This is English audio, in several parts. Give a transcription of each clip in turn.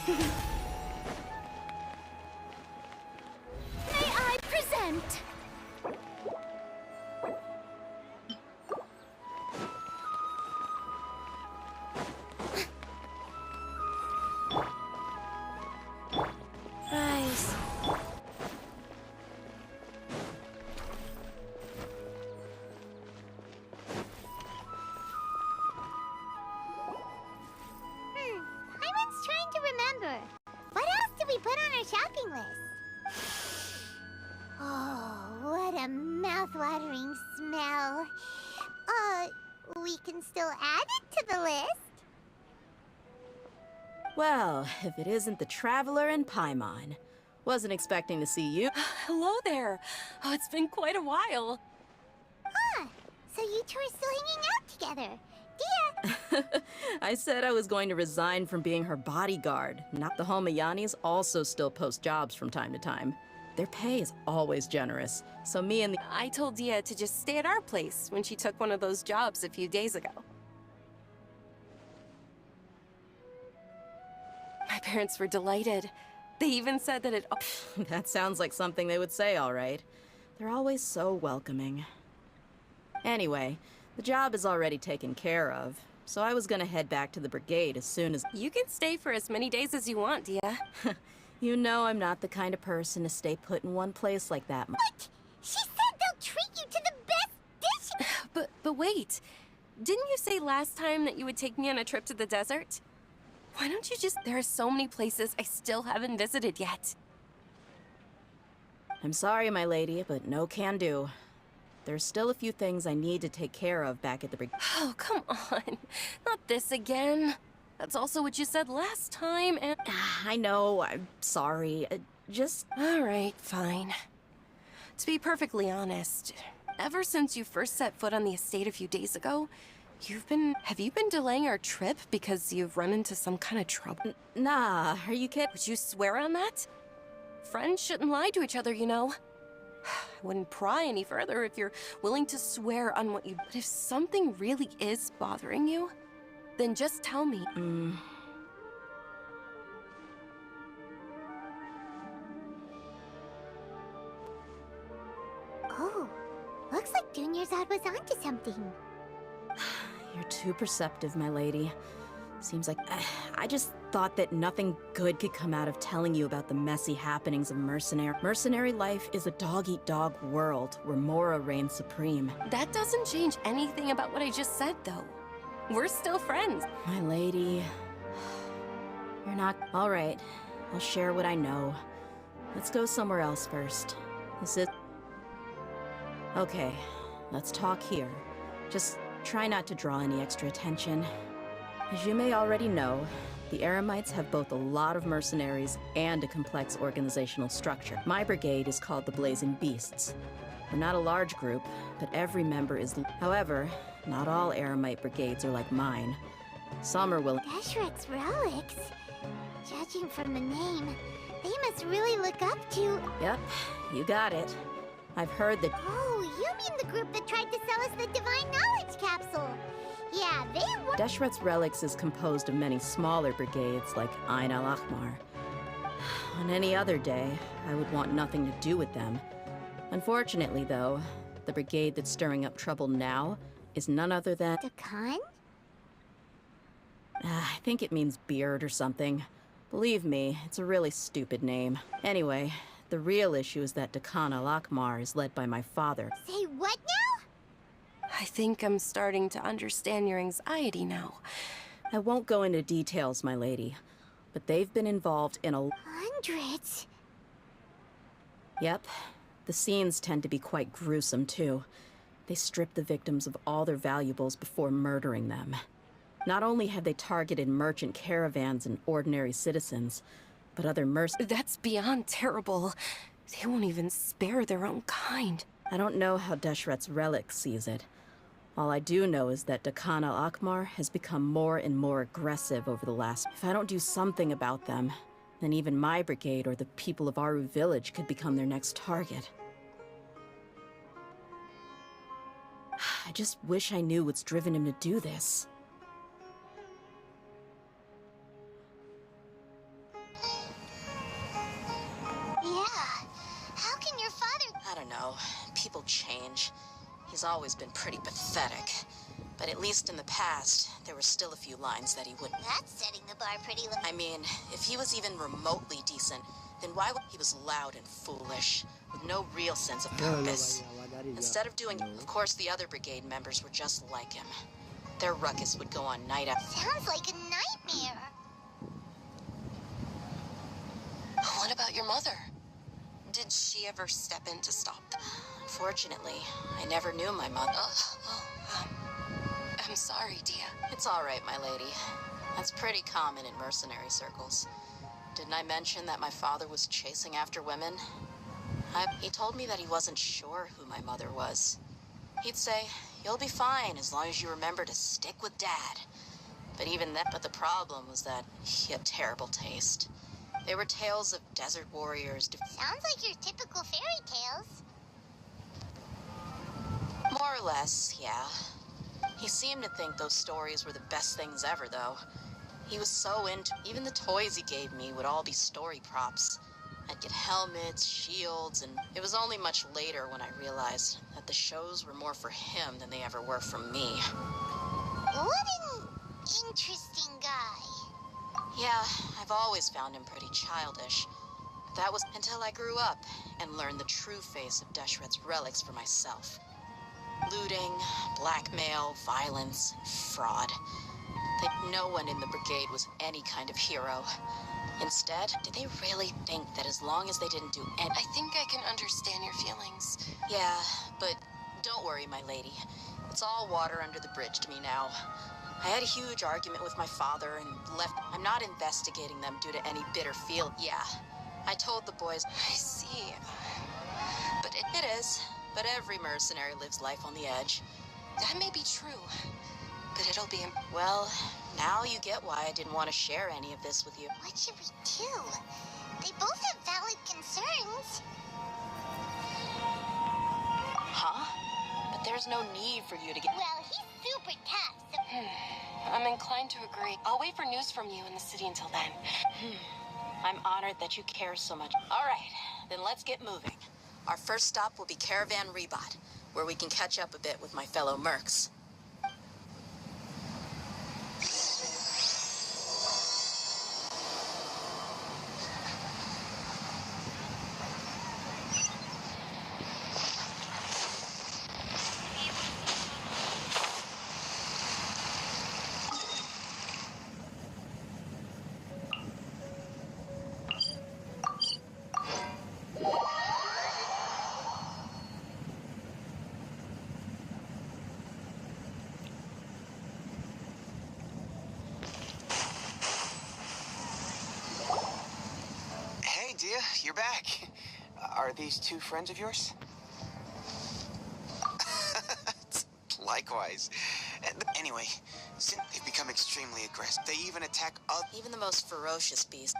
May I present? Rise. I was trying to remember. What else did we put on our shopping list? Oh, what a mouth-watering smell. We can still add it to the list. Well, if it isn't the Traveler and Paimon. Wasn't expecting to see you. Hello there. Oh, it's been quite a while. Huh, so you two are still hanging out together. Dia! I said I was going to resign from being her bodyguard. Not the Homayanis also still post jobs from time to time. Their pay is always generous, so me and the— I told Dia to just stay at our place when she took one of those jobs a few days ago. My parents were delighted. They even said that it— That sounds like something they would say, all right. They're always so welcoming. Anyway, the job is already taken care of, so I was gonna head back to the brigade as soon as— You can stay for as many days as you want, Dia. You know I'm not the kind of person to stay put in one place like that. What? She said they'll treat you to the best dish. But wait. Didn't you say last time that you would take me on a trip to the desert? Why don't you just— There are so many places I still haven't visited yet. I'm sorry, my lady, but no can do. There's still a few things I need to take care of back at the brigade. Oh, come on. Not this again. That's also what you said last time, and— I know, I'm sorry. Just— All right, fine. To be perfectly honest, ever since you first set foot on the estate a few days ago, have you been delaying our trip because you've run into some kind of trouble? Nah, are you kidding? Would you swear on that? Friends shouldn't lie to each other, you know. I wouldn't pry any further if you're willing to swear on what you— But if something really is bothering you, then just tell me. Oh, looks like Dunyarzad was onto something. You're too perceptive, my lady. Seems like— I just thought that nothing good could come out of telling you about the messy happenings of mercenary life is a dog-eat-dog world where Mora reigns supreme. That doesn't change anything about what I just said, though. We're still friends. My lady... You're not— All right, I'll share what I know. Let's go somewhere else first. This is— Okay, let's talk here. Just try not to draw any extra attention. As you may already know, the Eremites have both a lot of mercenaries and a complex organizational structure. My brigade is called the Blazing Beasts. We're not a large group, but every member is— However, not all Eremite brigades are like mine. Some are willing— Deshret's relics? Judging from the name, they must really look up to— Yep, you got it. I've heard that— Oh, you mean the group that tried to sell us the Divine Knowledge Capsule? Yeah, they were— Deshret's relics is composed of many smaller brigades like Ain al-Ahmar. On any other day, I would want nothing to do with them. Unfortunately, though, the brigade that's stirring up trouble now is none other than... Dakan? I think it means beard or something. Believe me, it's a really stupid name. Anyway, the real issue is that Dakan al-Akmar is led by my father. Say what now? I think I'm starting to understand your anxiety now. I won't go into details, my lady, but they've been involved in a... Hundreds? Yep. The scenes tend to be quite gruesome, too. They strip the victims of all their valuables before murdering them. Not only have they targeted merchant caravans and ordinary citizens, but other That's beyond terrible. They won't even spare their own kind. I don't know how Deshret's relic sees it. All I do know is that Dakan al-Akmar has become more and more aggressive over the last... If I don't do something about them, then even my brigade or the people of Aru village could become their next target. I just wish I knew what's driven him to do this. Yeah. How can your father... I don't know. People change. He's always been pretty pathetic. But at least in the past, there were still a few lines that he wouldn't... That's setting the bar pretty low. I mean, if he was even remotely decent, then why would... He was loud and foolish, with no real sense of purpose. Instead of doing... Of course, the other brigade members were just like him. Their ruckus would go on night after... Sounds like a nightmare. What about your mother? Did she ever step in to stop them? Unfortunately, I never knew my mother. I'm sorry, Dia. It's all right, my lady. That's pretty common in mercenary circles. Didn't I mention that my father was chasing after women? He told me that he wasn't sure who my mother was. He'd say, "You'll be fine as long as you remember to stick with Dad." But even then, the problem was that he had terrible taste. They were tales of desert warriors. Sounds like your typical fairy tales. More or less, yeah. He seemed to think those stories were the best things ever, though. He was so into... Even the toys he gave me would all be story props. I'd get helmets, shields, and it was only much later when I realized that the shows were more for him than they ever were for me. What an interesting guy. Yeah, I've always found him pretty childish. But that was until I grew up and learned the true face of Deshret's relics for myself. Looting, blackmail, violence, fraud. No one in the brigade was any kind of hero. Instead, did they really think that as long as they didn't do anything... I think I can understand your feelings. Yeah, but don't worry, my lady. It's all water under the bridge to me now. I had a huge argument with my father and left... I'm not investigating them due to any bitter feel. Yeah, I told the boys... I see. But It is, but every mercenary lives life on the edge. that may be true. But it'll be... Well, now you get why I didn't want to share any of this with you. What should we do? They both have valid concerns. Huh? But there's no need for you to get... Well, he's super tough, so... I'm inclined to agree. I'll wait for news from you in the city until then. I'm honored that you care so much. All right, then let's get moving. Our first stop will be Caravan Rebot, where we can catch up a bit with my fellow mercs. Dia, you're back. Are these two friends of yours? Likewise. Anyway, since they've become extremely aggressive, they even attack other... Even the most ferocious beast.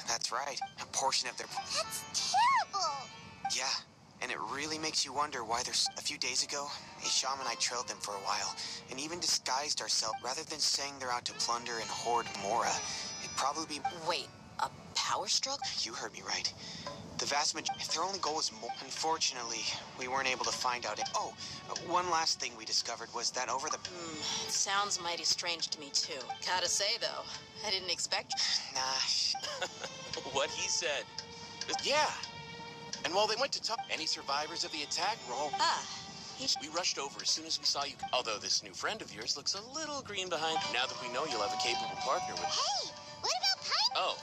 That's right. A portion of their... That's terrible! Yeah, and it really makes you wonder why there's... A few days ago, Isham and I trailed them for a while, and even disguised ourselves. Rather than saying they're out to plunder and hoard Mora, it'd probably be... Wait, a power struggle? You heard me right. The vast majority, if their only goal was more. Unfortunately, we weren't able to find out it. Oh, one last thing we discovered was that over the. It sounds mighty strange to me, too. Gotta say, though, I didn't expect. Nah. What he said. Yeah. And while they went to talk, any survivors of the attack were all. We rushed over as soon as we saw you. Although this new friend of yours looks a little green behind. Now that we know you'll have a capable partner with. Hey, what about Paimon? Oh,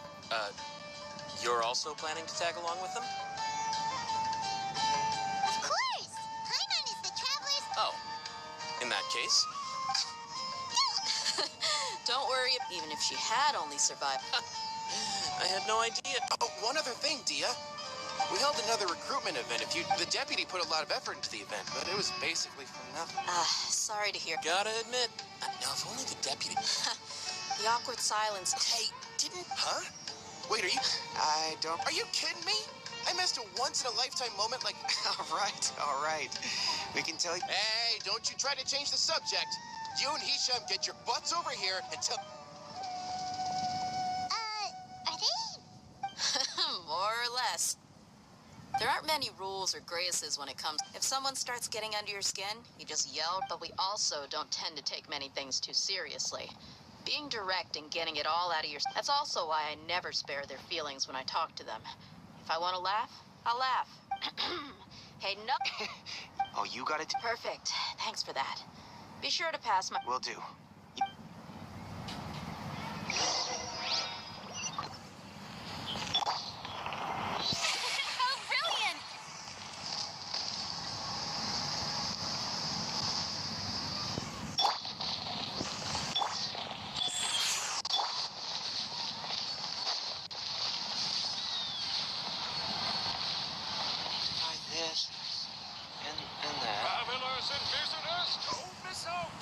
you're also planning to tag along with them? Of course! Paimon is the traveler's... Oh, in that case. Don't worry, even if she had only survived. I had no idea. Oh, one other thing, Dia. We held another recruitment event. The deputy put a lot of effort into the event, but it was basically for nothing. Sorry to hear. Gotta admit, now if only the deputy. The awkward silence. Hey, Huh? Wait, I don't. Are you kidding me? I missed a once-in-a-lifetime moment like. All right. We can tell you. Hey, don't you try to change the subject. You and Hisham get your butts over here and tell. Are they? More or less. There aren't many rules or graces when it comes. If someone starts getting under your skin, you just yell, but we also don't tend to take many things too seriously. Being direct and getting it all out of your... That's also why I never spare their feelings when I talk to them. If I want to laugh, I'll laugh. Hey, no... Oh, you got it? Perfect. Thanks for that. Be sure to pass my... Will do. Oh, brilliant! Try this. And that. Travelers and visitors, don't miss out!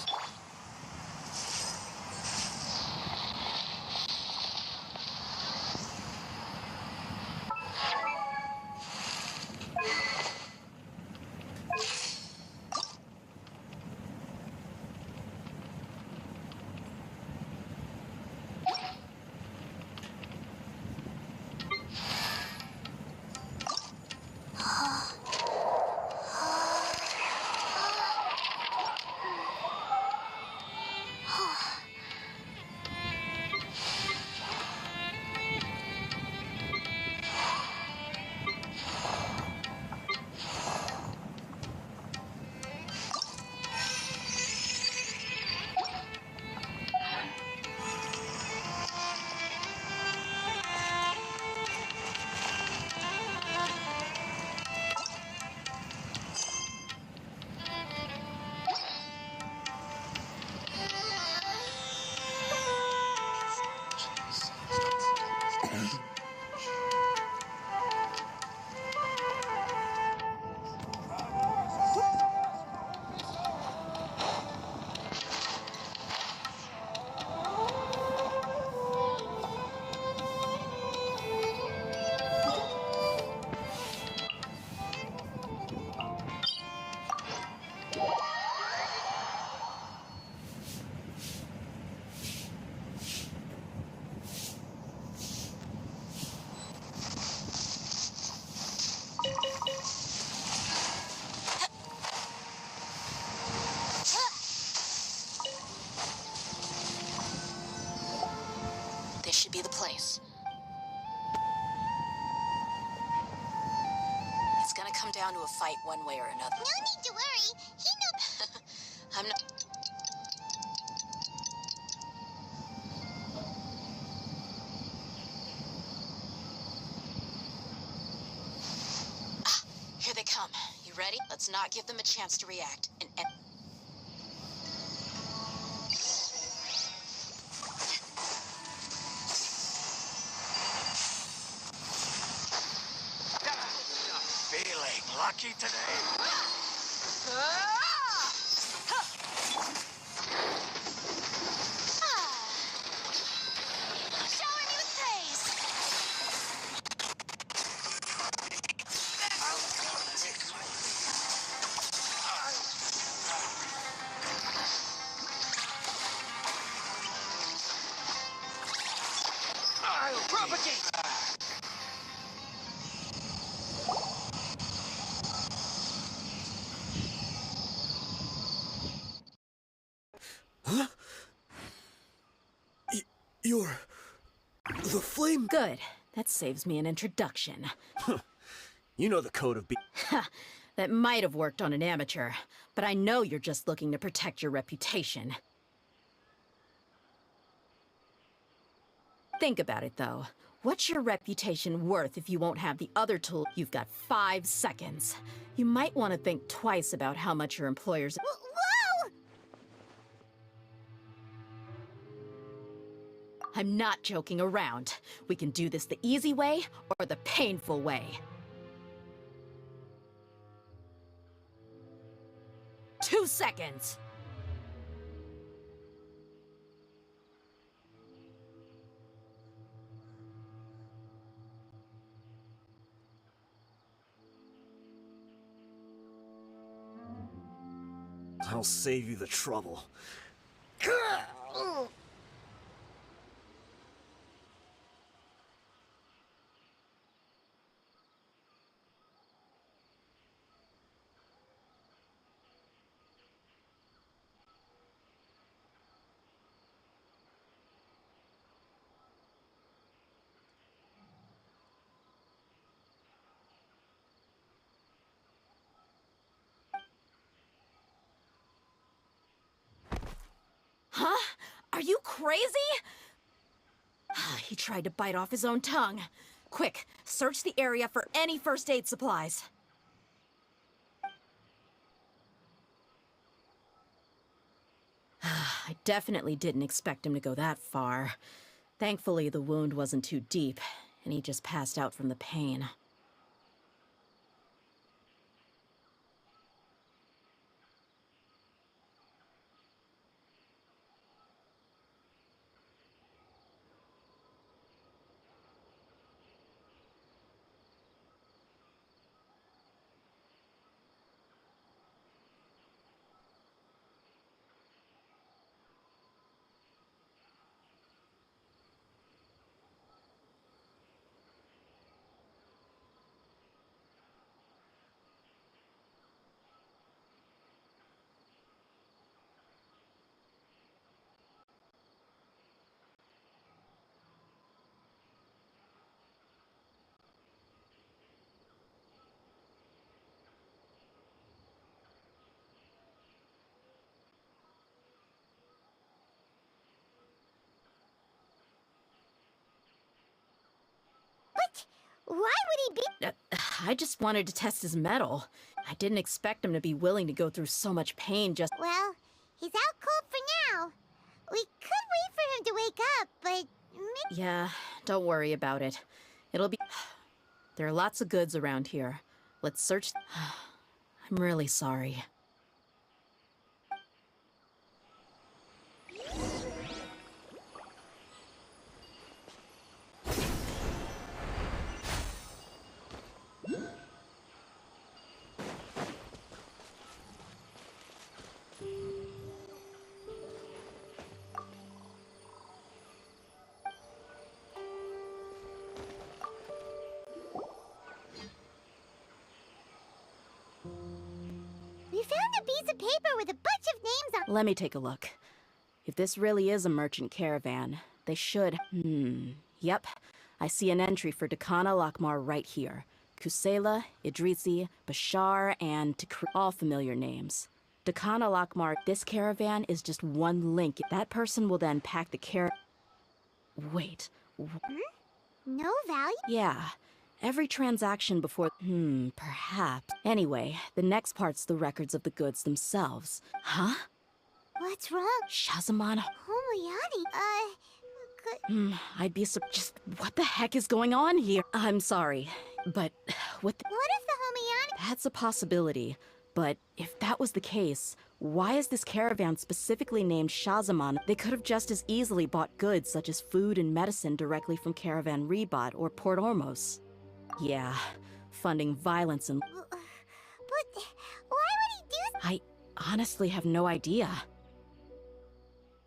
This should be the place. It's gonna come down to a fight one way or another. No need to worry. He knows... I'm not... Here they come. You ready? Let's not give them a chance to react. And... Feeling lucky today? Shower me with praise. I'll propagate! The flame... Good. That saves me an introduction. You know the code of That might have worked on an amateur, but I know you're just looking to protect your reputation. Think about it, though. What's your reputation worth if you won't have the other tool? You've got 5 seconds. You might want to think twice about how much your employers... Whoa! I'm not joking around. We can do this the easy way or the painful way. 2 seconds! I'll save you the trouble. Huh? Are you crazy? He tried to bite off his own tongue. Quick, search the area for any first aid supplies. I definitely didn't expect him to go that far. Thankfully, the wound wasn't too deep, and he just passed out from the pain. What? Why would he be... I just wanted to test his mettle. I didn't expect him to be willing to go through so much pain just... Well, he's out cold for now. We could wait for him to wake up, but... Yeah, don't worry about it. It'll be... There are lots of goods around here. Let's search... I'm really sorry. We found a piece of paper with a bunch of names on... Let me take a look. If this really is a merchant caravan, they should... Yep. I see an entry for Dakana Lakmar right here. Kusela, Idrisi, Bashar, and Tikri, all familiar names. Dakana Lakmar, this caravan is just one link. That person will then pack the Wait. No value? Yeah. Every transaction before... perhaps. Anyway, the next part's the records of the goods themselves. Huh? What's wrong? Shazamon... Homoyani? I'd be just... What the heck is going on here? I'm sorry, but... What if the Homoyani... That's a possibility. But if that was the case, why is this caravan specifically named Shazamon? They could have just as easily bought goods such as food and medicine directly from Caravan Rebot or Port Ormos. Yeah, funding violence and... But why would he do... I honestly have no idea.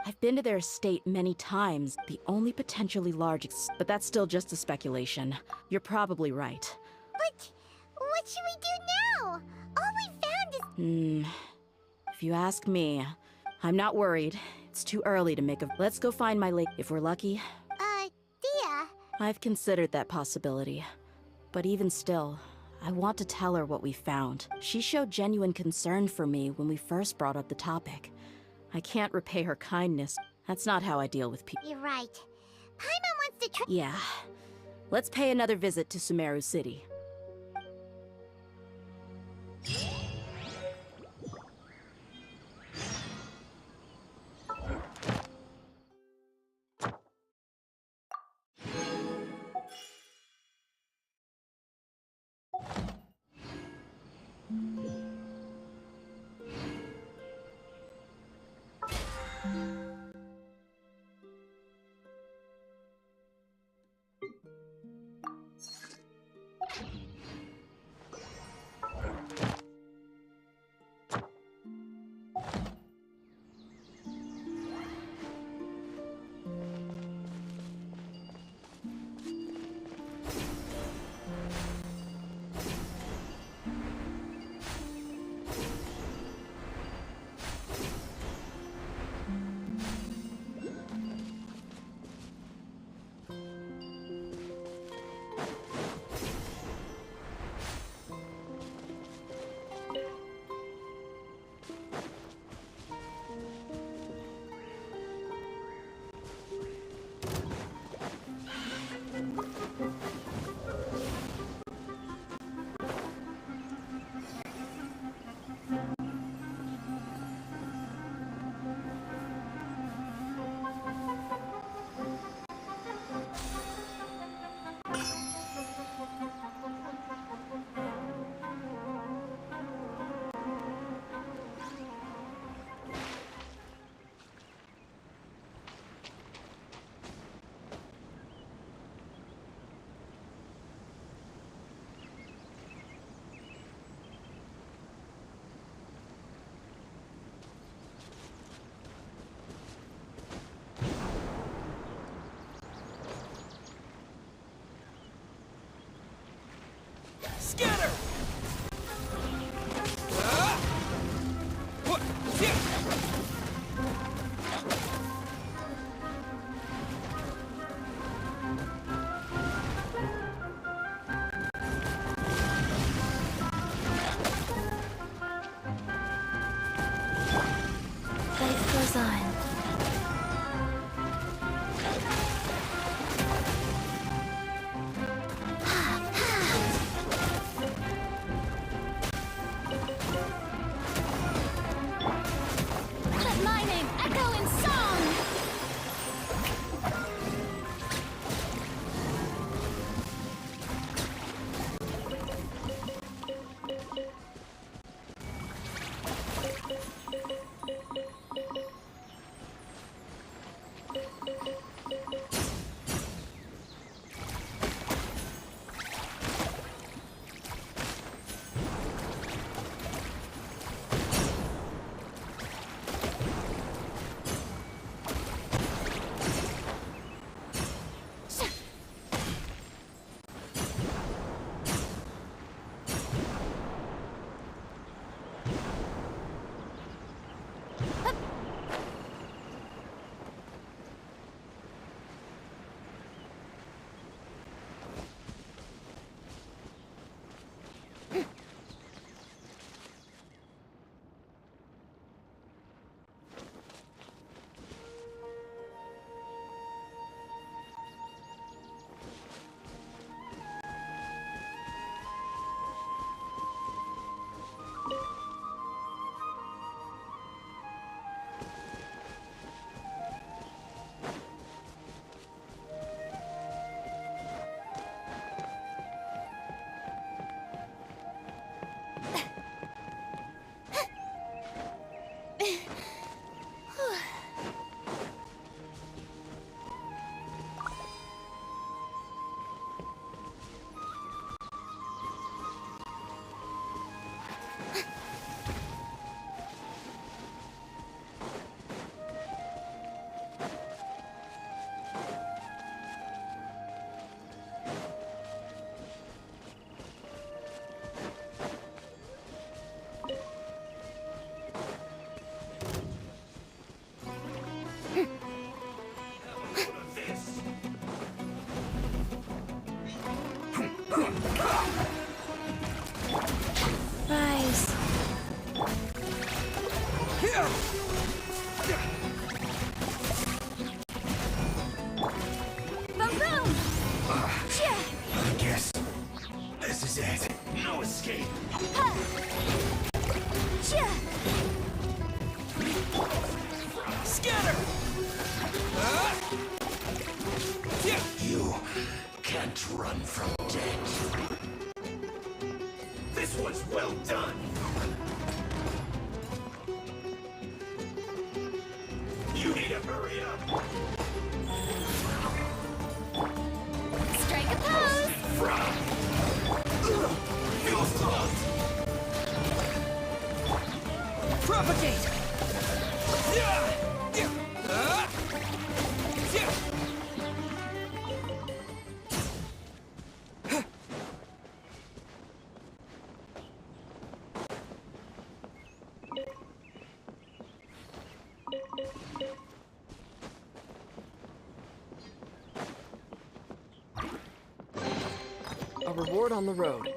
I've been to their estate many times. The only potentially large but that's still just a speculation. You're probably right. But what should we do now? All we found is... If you ask me, I'm not worried. It's too early to make a... Let's go find my lake. If we're lucky... Dia, I've considered that possibility. But even still, I want to tell her what we found. She showed genuine concern for me when we first brought up the topic. I can't repay her kindness. That's not how I deal with people. You're right. Paimon wants to try. Yeah. Let's pay another visit to Sumeru City. Rise. Boom boom! I guess this is it. No escape. Scatter! You can't run from death. This one's well done. You need to hurry up. Strike a pose! Feel close. Propagate! A reward on the road.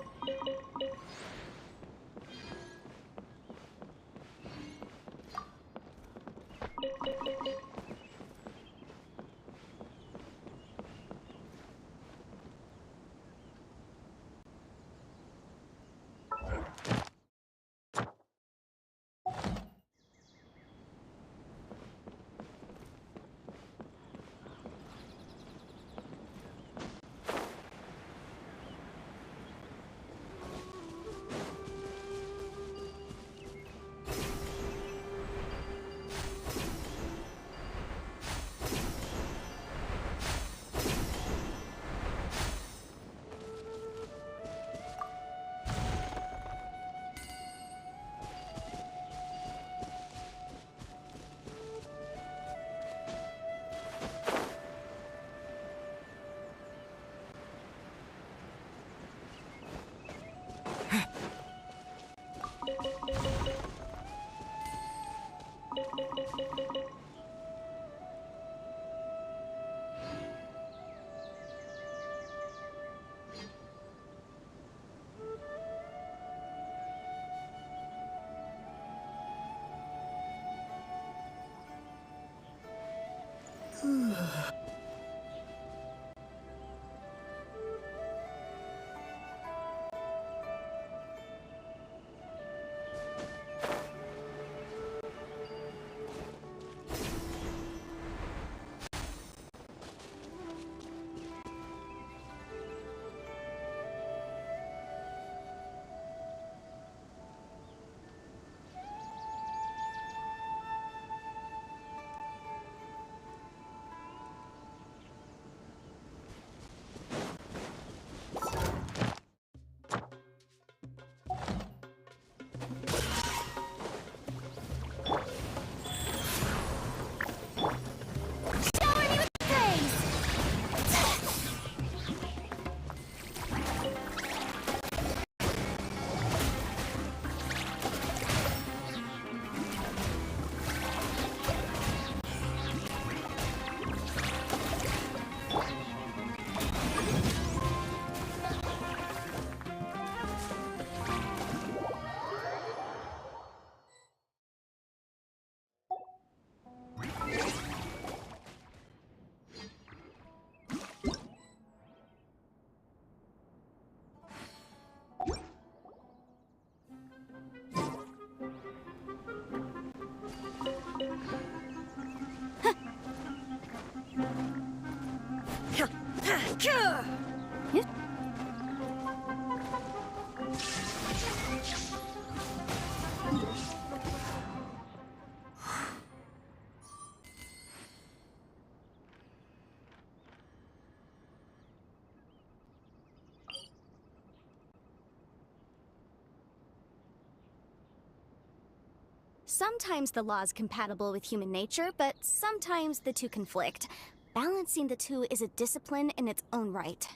Sometimes the law's compatible with human nature, but sometimes the two conflict. Balancing the two is a discipline in its own right.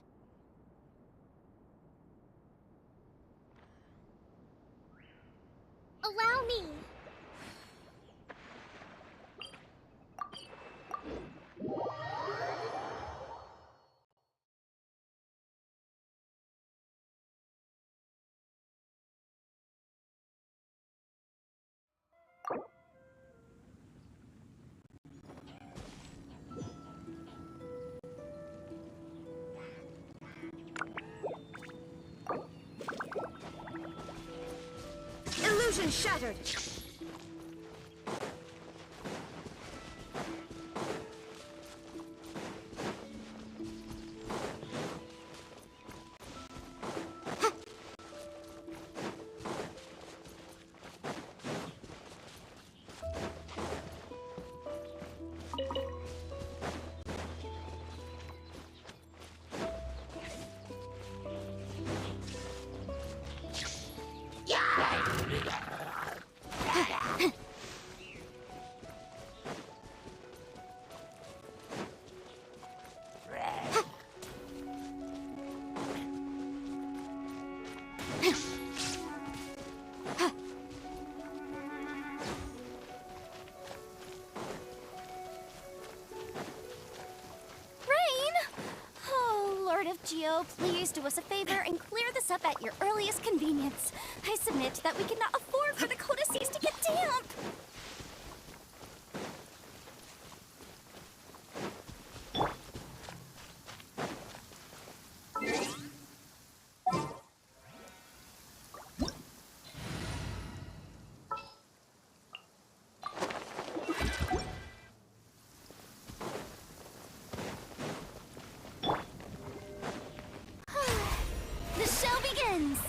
Allow me! Defenses shattered. Geo, please do us a favor and clear this up at your earliest convenience. I submit that we cannot afford for the codices to get damp. The show begins!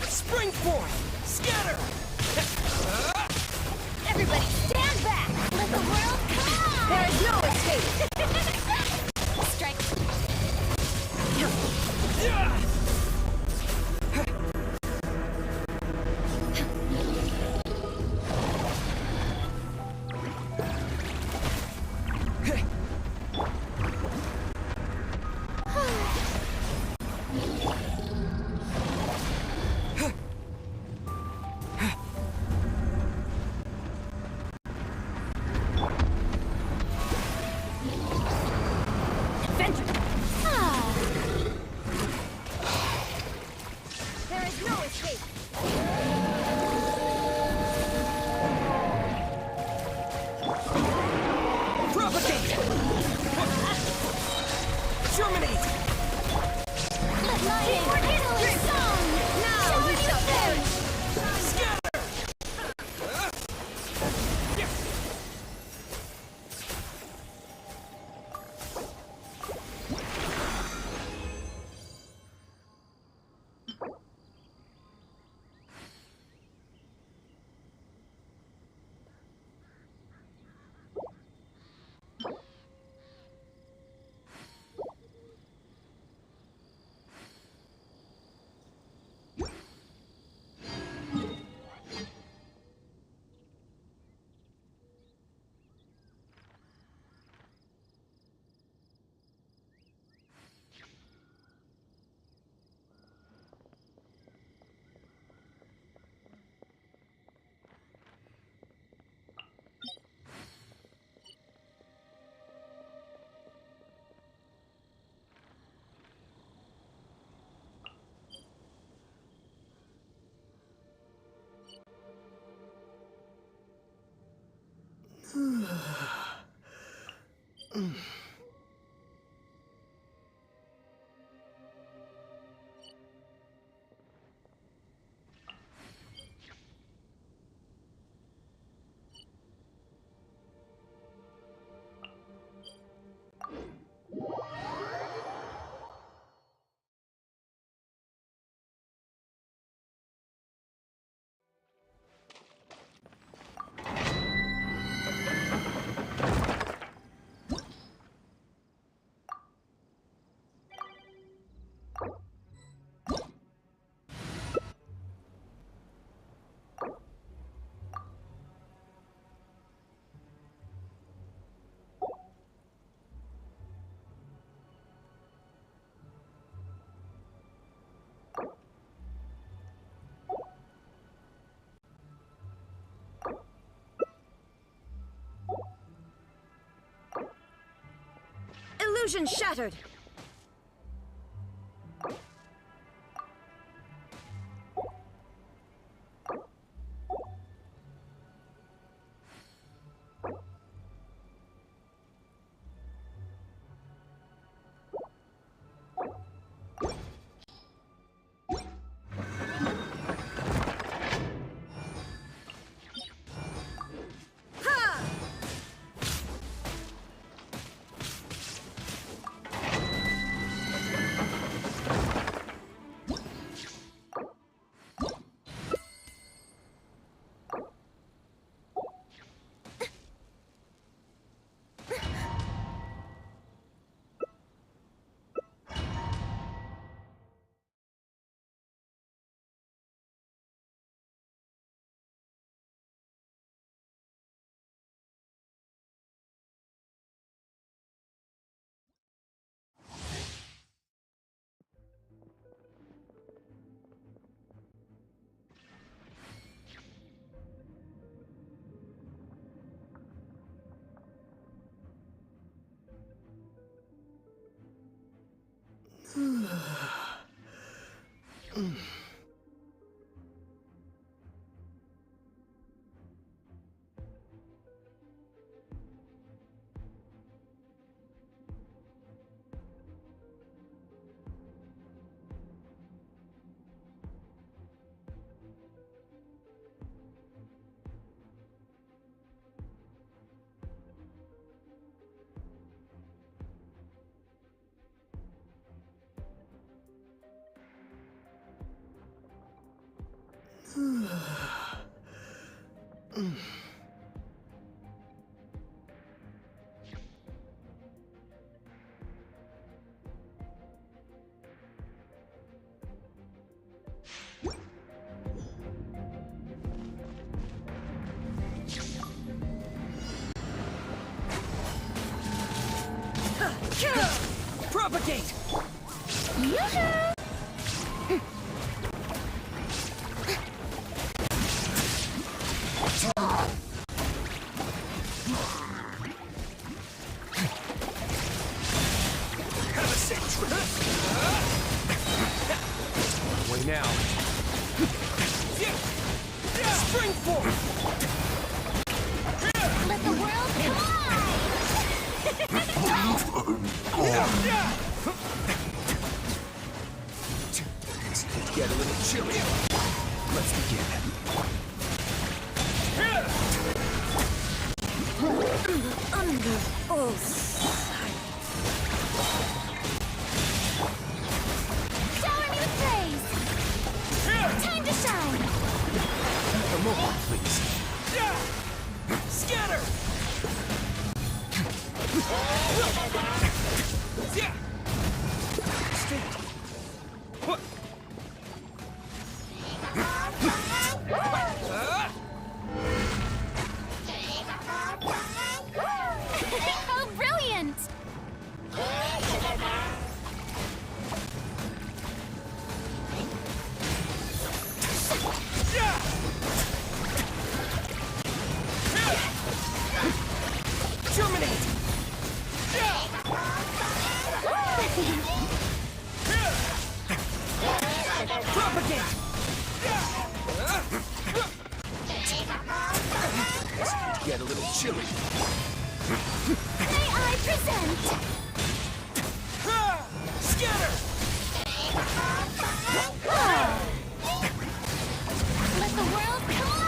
Spring forth! Scatter! Everybody stand back! Let the world come on! There is no escape! Strike. There is no escape! Propagate! Germinate! Let lightning for Italy's song! Now you shall perish! Scatter! Illusion shattered! Propagate! Have a sick trip. Way now. Spring forth! Let the world Get a little chilly. Let's begin. Under oath. shower me with praise. Time to shine. A moment, please. Scatter! Oh, brilliant! Terminate! Propagate! Get a little chilly. May I present? Scatter! Let the world collide!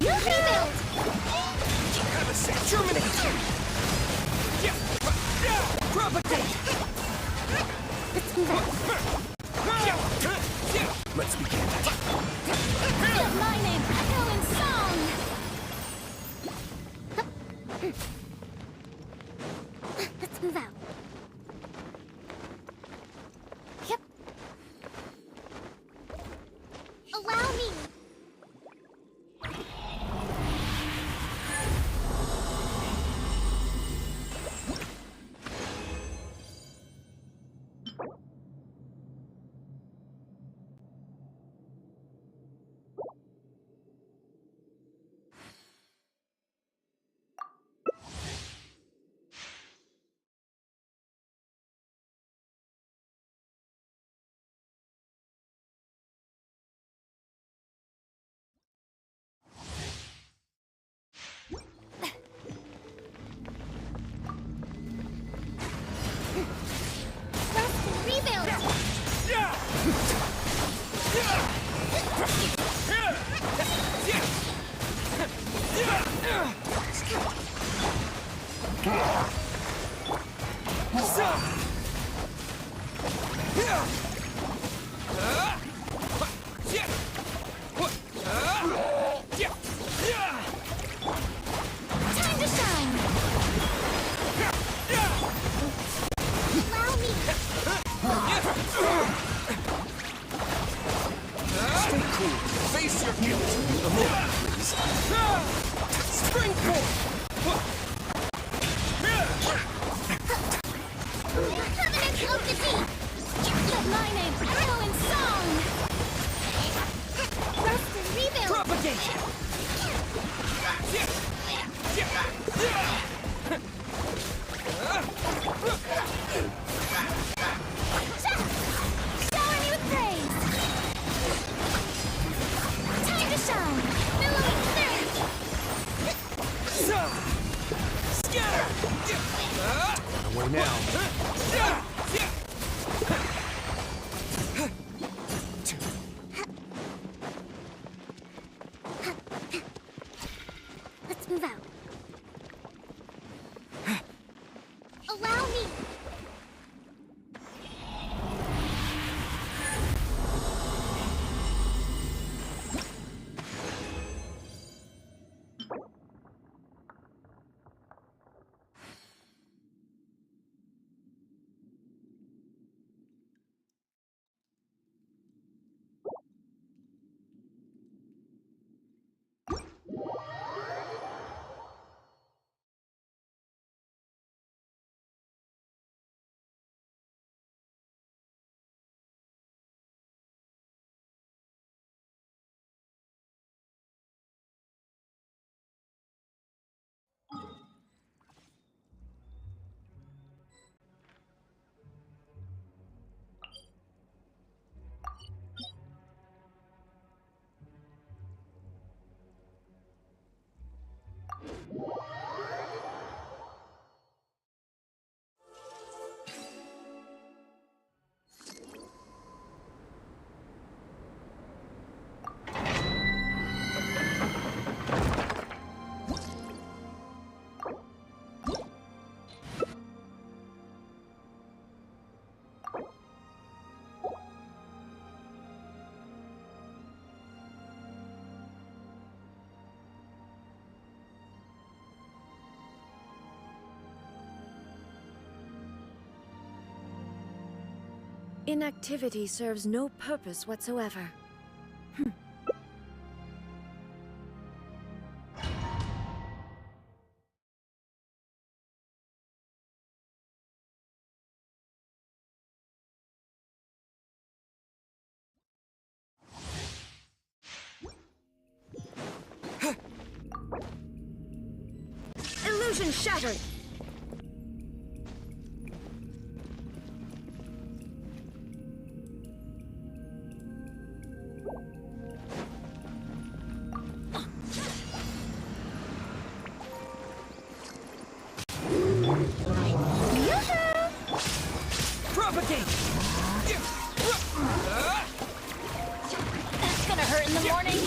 Rebuild! Have a seat. Germinate! Propagate! Let's move out. Let's begin. Feel my name echo in song! Let's move out. Yep. Allow me. Rebuild! Time to shine! Allow me! Stay cool. Face your guilt. A moment, please. Springboard! Covenant of the Deep! Let my name echo in song! Rest and rebuild! Propagate! Shower me with praise! Time to shine! Billowing surge! Scatter! Away now. Let's move out. Allow me! Inactivity serves no purpose whatsoever. Illusion shattered! Propagate! That's gonna hurt in the morning!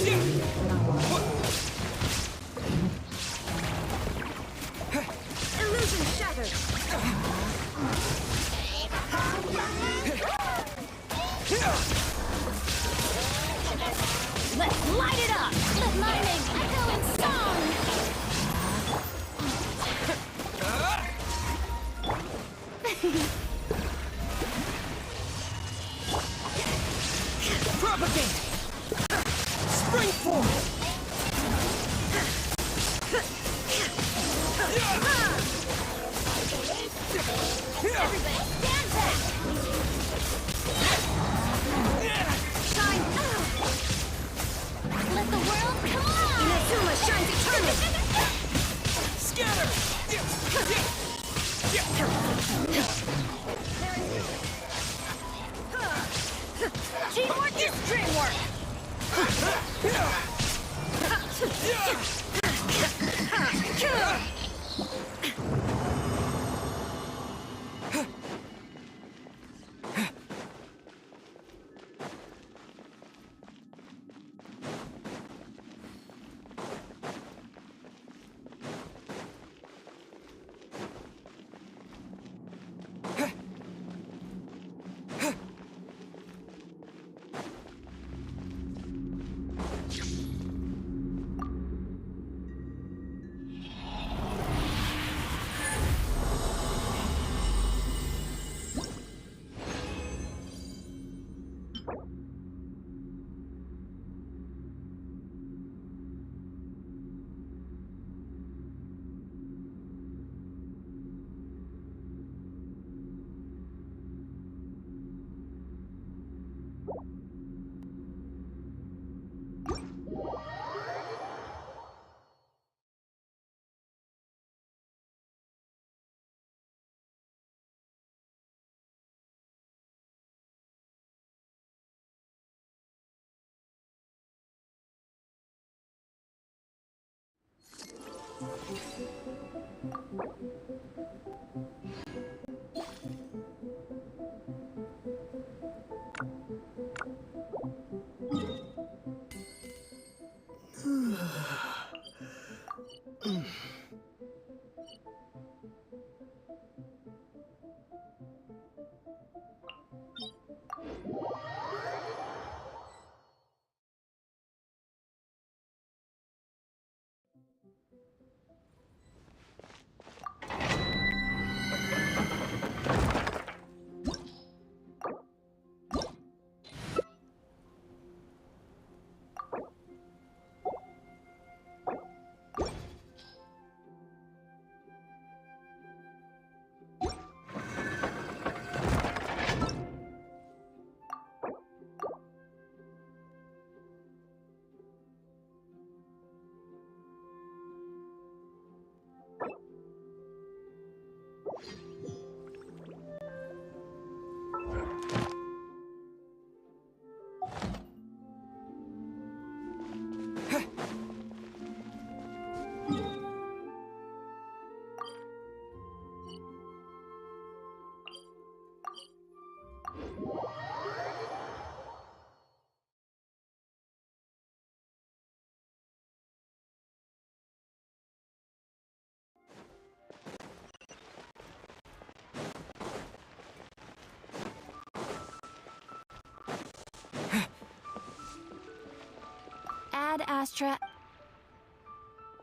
Ad Astra.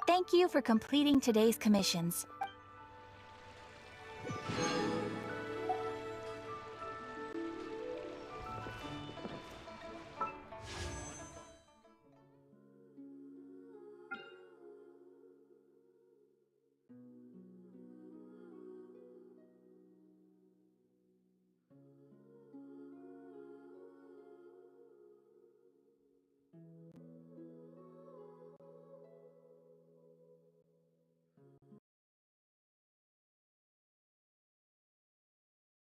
Thank you for completing today's commissions.